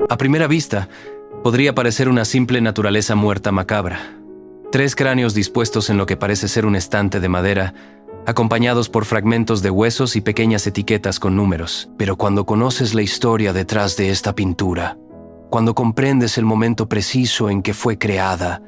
A primera vista, podría parecer una simple naturaleza muerta macabra. 3 cráneos dispuestos en lo que parece ser un estante de madera, acompañados por fragmentos de huesos y pequeñas etiquetas con números. Pero cuando conoces la historia detrás de esta pintura, cuando comprendes el momento preciso en que fue creada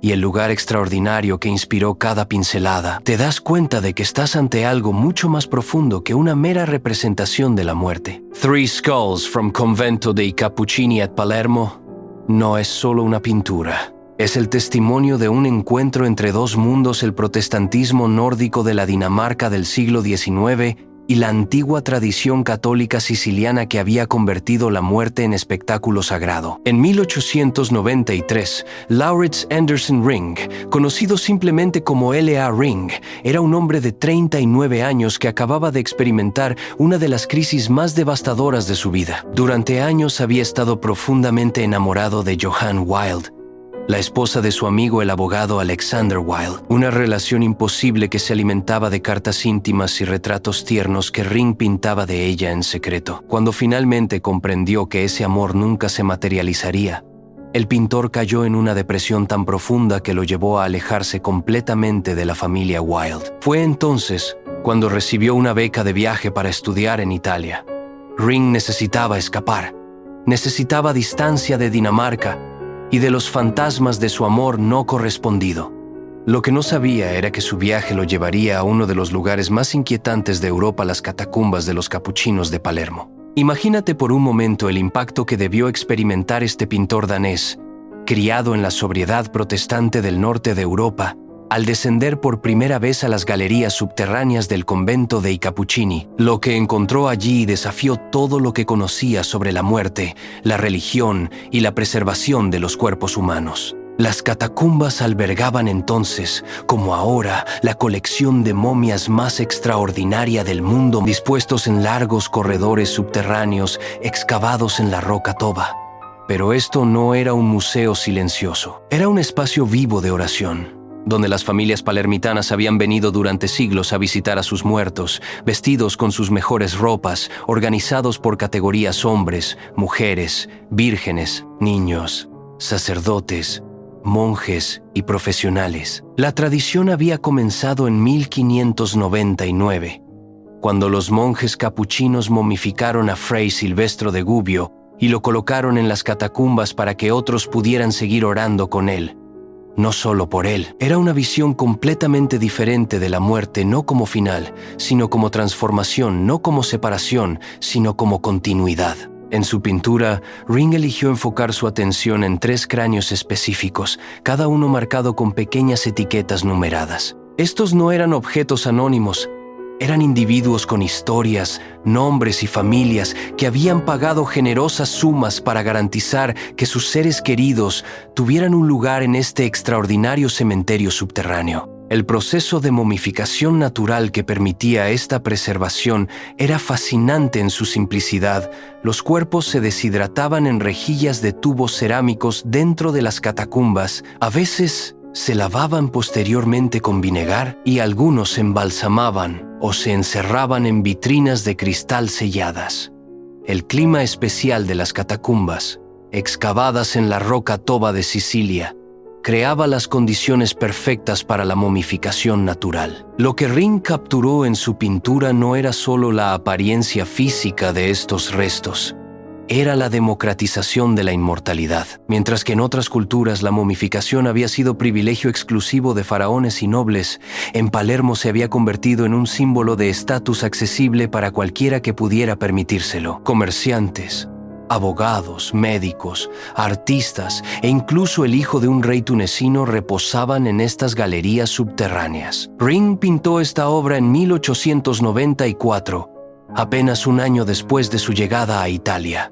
y el lugar extraordinario que inspiró cada pincelada, te das cuenta de que estás ante algo mucho más profundo que una mera representación de la muerte. Three Skulls from Convento dei Cappuccini at Palermo no es solo una pintura. Es el testimonio de un encuentro entre dos mundos: el protestantismo nórdico de la Dinamarca del siglo XIX y la antigua tradición católica siciliana que había convertido la muerte en espectáculo sagrado. En 1893, Lauritz Anderson Ring, conocido simplemente como L.A. Ring, era un hombre de 39 años que acababa de experimentar una de las crisis más devastadoras de su vida. Durante años había estado profundamente enamorado de Johann Wilde, la esposa de su amigo el abogado Alexander Wilde, una relación imposible que se alimentaba de cartas íntimas y retratos tiernos que Ring pintaba de ella en secreto. Cuando finalmente comprendió que ese amor nunca se materializaría, el pintor cayó en una depresión tan profunda que lo llevó a alejarse completamente de la familia Wilde. Fue entonces cuando recibió una beca de viaje para estudiar en Italia. Ring necesitaba escapar, necesitaba distancia de Dinamarca y de los fantasmas de su amor no correspondido. Lo que no sabía era que su viaje lo llevaría a uno de los lugares más inquietantes de Europa, las catacumbas de los capuchinos de Palermo. Imagínate por un momento el impacto que debió experimentar este pintor danés, criado en la sobriedad protestante del norte de Europa, al descender por primera vez a las galerías subterráneas del convento dei Cappuccini. Lo que encontró allí desafió todo lo que conocía sobre la muerte, la religión y la preservación de los cuerpos humanos. Las catacumbas albergaban entonces, como ahora, la colección de momias más extraordinaria del mundo, dispuestos en largos corredores subterráneos excavados en la roca toba. Pero esto no era un museo silencioso, era un espacio vivo de oración, donde las familias palermitanas habían venido durante siglos a visitar a sus muertos, vestidos con sus mejores ropas, organizados por categorías: hombres, mujeres, vírgenes, niños, sacerdotes, monjes y profesionales. La tradición había comenzado en 1599, cuando los monjes capuchinos momificaron a Fray Silvestro de Gubbio y lo colocaron en las catacumbas para que otros pudieran seguir orando con él. No solo por él. Era una visión completamente diferente de la muerte, no como final, sino como transformación, no como separación, sino como continuidad. En su pintura, Ring eligió enfocar su atención en 3 cráneos específicos, cada uno marcado con pequeñas etiquetas numeradas. Estos no eran objetos anónimos, eran individuos con historias, nombres y familias que habían pagado generosas sumas para garantizar que sus seres queridos tuvieran un lugar en este extraordinario cementerio subterráneo. El proceso de momificación natural que permitía esta preservación era fascinante en su simplicidad. Los cuerpos se deshidrataban en rejillas de tubos cerámicos dentro de las catacumbas. A veces se lavaban posteriormente con vinegar y algunos se embalsamaban o se encerraban en vitrinas de cristal selladas. El clima especial de las catacumbas, excavadas en la roca toba de Sicilia, creaba las condiciones perfectas para la momificación natural. Lo que Ring capturó en su pintura no era solo la apariencia física de estos restos, era la democratización de la inmortalidad. Mientras que en otras culturas la momificación había sido privilegio exclusivo de faraones y nobles, en Palermo se había convertido en un símbolo de estatus accesible para cualquiera que pudiera permitírselo. Comerciantes, abogados, médicos, artistas e incluso el hijo de un rey tunecino reposaban en estas galerías subterráneas. Ring pintó esta obra en 1894, apenas un año después de su llegada a Italia.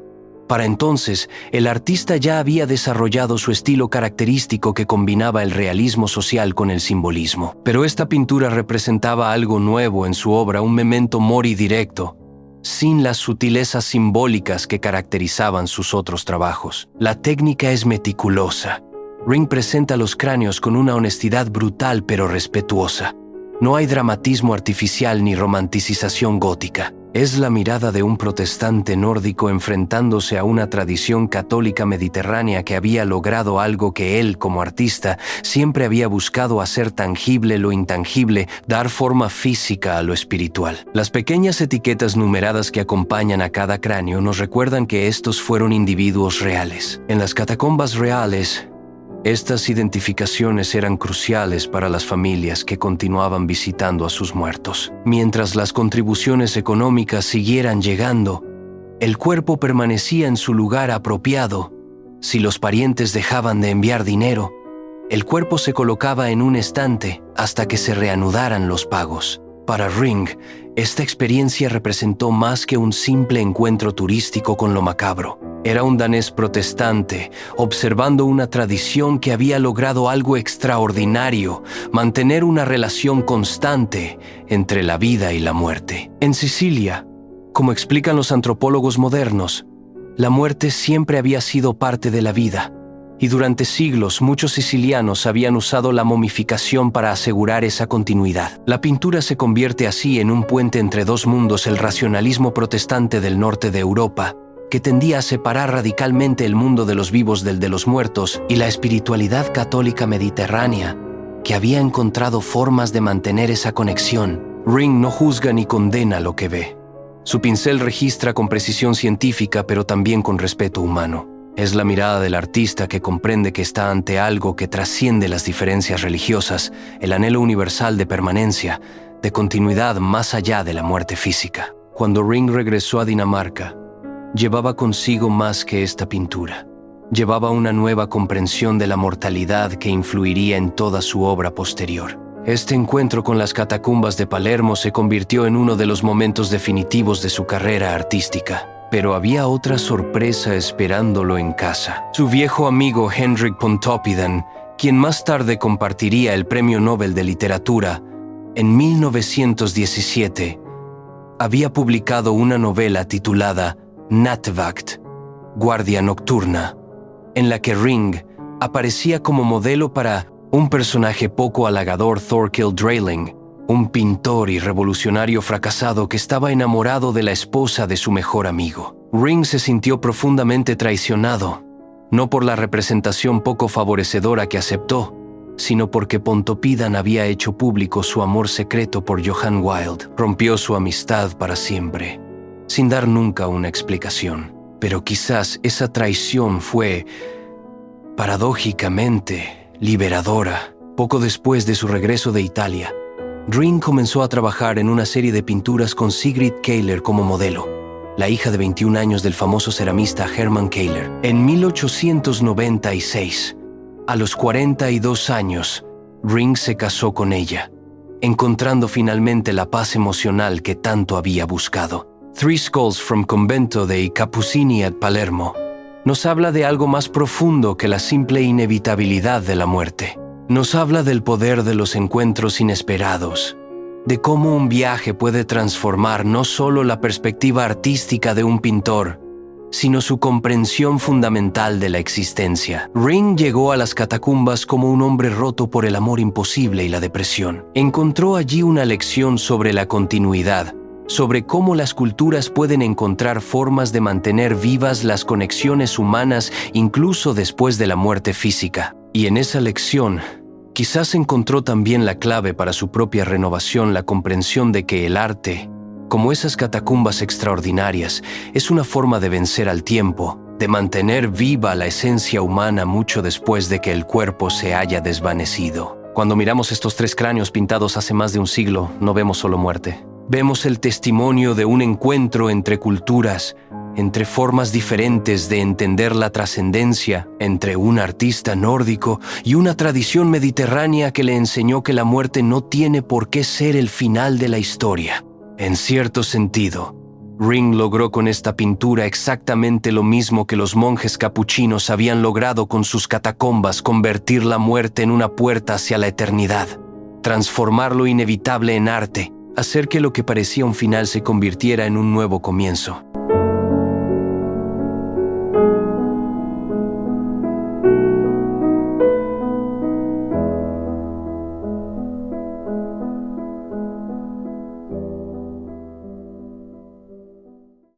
Para entonces, el artista ya había desarrollado su estilo característico que combinaba el realismo social con el simbolismo. Pero esta pintura representaba algo nuevo en su obra, un memento mori directo, sin las sutilezas simbólicas que caracterizaban sus otros trabajos. La técnica es meticulosa. Ring presenta los cráneos con una honestidad brutal pero respetuosa. No hay dramatismo artificial ni romanticización gótica. Es la mirada de un protestante nórdico enfrentándose a una tradición católica mediterránea que había logrado algo que él, como artista, siempre había buscado: hacer tangible lo intangible, dar forma física a lo espiritual. Las pequeñas etiquetas numeradas que acompañan a cada cráneo nos recuerdan que estos fueron individuos reales. En las catacumbas reales, estas identificaciones eran cruciales para las familias que continuaban visitando a sus muertos. Mientras las contribuciones económicas siguieran llegando, el cuerpo permanecía en su lugar apropiado. Si los parientes dejaban de enviar dinero, el cuerpo se colocaba en un estante hasta que se reanudaran los pagos. Para Ring, esta experiencia representó más que un simple encuentro turístico con lo macabro. Era un danés protestante, observando una tradición que había logrado algo extraordinario: mantener una relación constante entre la vida y la muerte. En Sicilia, como explican los antropólogos modernos, la muerte siempre había sido parte de la vida, y durante siglos muchos sicilianos habían usado la momificación para asegurar esa continuidad. La pintura se convierte así en un puente entre dos mundos: el racionalismo protestante del norte de Europa, que tendía a separar radicalmente el mundo de los vivos del de los muertos, y la espiritualidad católica mediterránea, que había encontrado formas de mantener esa conexión. Ring no juzga ni condena lo que ve. Su pincel registra con precisión científica, pero también con respeto humano. Es la mirada del artista que comprende que está ante algo que trasciende las diferencias religiosas, el anhelo universal de permanencia, de continuidad más allá de la muerte física. Cuando Ring regresó a Dinamarca, llevaba consigo más que esta pintura. Llevaba una nueva comprensión de la mortalidad que influiría en toda su obra posterior. Este encuentro con las catacumbas de Palermo se convirtió en uno de los momentos definitivos de su carrera artística. Pero había otra sorpresa esperándolo en casa. Su viejo amigo Henrik Pontoppidan, quien más tarde compartiría el Premio Nobel de Literatura, en 1917, había publicado una novela titulada Nattevakt, Guardia Nocturna, en la que Ring aparecía como modelo para un personaje poco halagador: Thorkild Drayling, un pintor y revolucionario fracasado que estaba enamorado de la esposa de su mejor amigo. Ring se sintió profundamente traicionado, no por la representación poco favorecedora que aceptó, sino porque Pontoppidan había hecho público su amor secreto por Johann Wilde. Rompió su amistad para siempre, sin dar nunca una explicación. Pero quizás esa traición fue, paradójicamente, liberadora. Poco después de su regreso de Italia, Ring comenzó a trabajar en una serie de pinturas con Sigrid Keiler como modelo, la hija de 21 años del famoso ceramista Hermann Keiler. En 1896, a los 42 años, Ring se casó con ella, encontrando finalmente la paz emocional que tanto había buscado. Three Skulls from Convento dei Cappuccini at Palermo nos habla de algo más profundo que la simple inevitabilidad de la muerte. Nos habla del poder de los encuentros inesperados, de cómo un viaje puede transformar no solo la perspectiva artística de un pintor, sino su comprensión fundamental de la existencia. Ring llegó a las catacumbas como un hombre roto por el amor imposible y la depresión. Encontró allí una lección sobre la continuidad, sobre cómo las culturas pueden encontrar formas de mantener vivas las conexiones humanas incluso después de la muerte física. Y en esa lección, quizás encontró también la clave para su propia renovación: la comprensión de que el arte, como esas catacumbas extraordinarias, es una forma de vencer al tiempo, de mantener viva la esencia humana mucho después de que el cuerpo se haya desvanecido. Cuando miramos estos tres cráneos pintados hace más de un siglo, no vemos solo muerte. Vemos el testimonio de un encuentro entre culturas, entre formas diferentes de entender la trascendencia, entre un artista nórdico y una tradición mediterránea que le enseñó que la muerte no tiene por qué ser el final de la historia. En cierto sentido, Ring logró con esta pintura exactamente lo mismo que los monjes capuchinos habían logrado con sus catacumbas: convertir la muerte en una puerta hacia la eternidad, transformar lo inevitable en arte, hacer que lo que parecía un final se convirtiera en un nuevo comienzo.